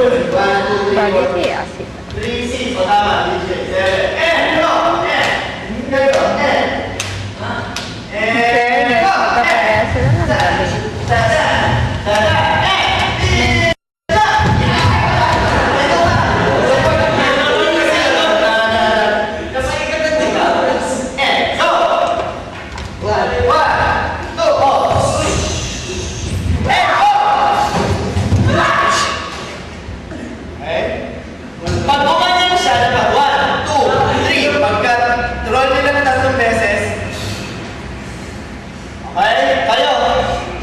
Bagay kaya asik. 3, 6. O tama, DJ. 7. And go! And go! And go! Magkaparehas sila ng gabi. Pag umanyan siya, dapat 1, 2, 3. Pagka roll nila ng 3 beses. Okay? Kayo.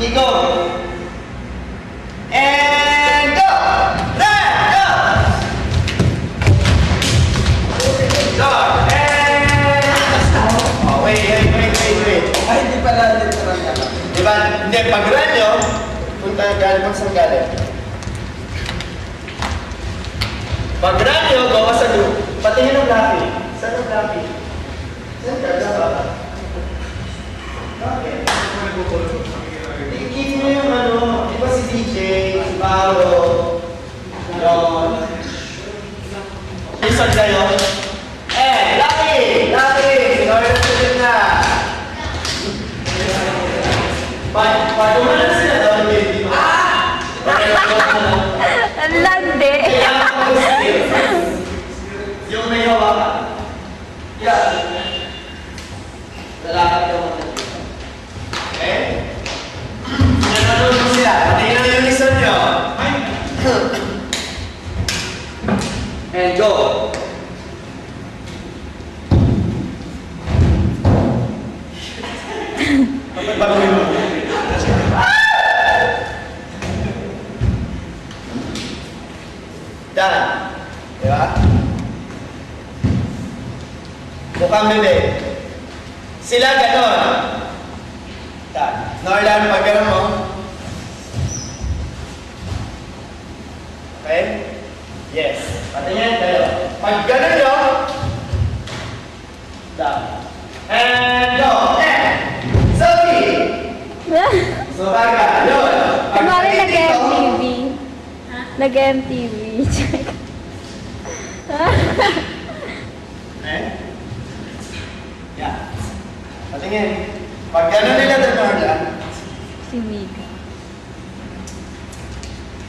Iko. And go! Run! Go! Go! And... Oh, wait. Ay, hindi pala literal yan. Diba? Hindi, pag run nyo, punta galing pang saan galing. Pag run nyo, gawa sa loop. Patingin ng Lucky. Saan ang Lucky? Saan ka? Saan ka? Okay. I-keep nyo yung ano, di ba si DJ, si Paolo, yun. Listen kayo. Lucky! Sinore na sila na. Pag umanan sila doon, di ba? Ang landi. Yung may hawakan. Yeah. Lalakad ka muna. Okay? Nananod mo sila. Patingin na yung listen nyo. And go. Baguhin mo. Done. Diba? Mukhang bebe. Sila ganon. Done. Norlan, pag ganon mo. Okay? Yes. Patingin tayo. Pag ganon nyo. Done. And go. Sophie! So, baga. Yun. Kunwari nag-MTV. Nag-MTV. Yeah. Patingin. Pag gano'n nila na Norla. Si Mika.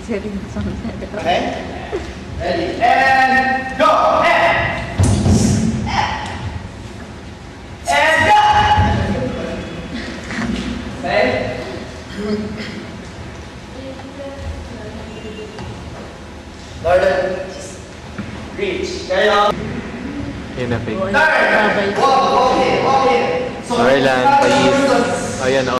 Seryoso. Okay? Ready? And go! And go! Okay? Norla, reach. Kayo. Yun na, Pig. Turn! Walk in. Norlan, Pais. Ayan,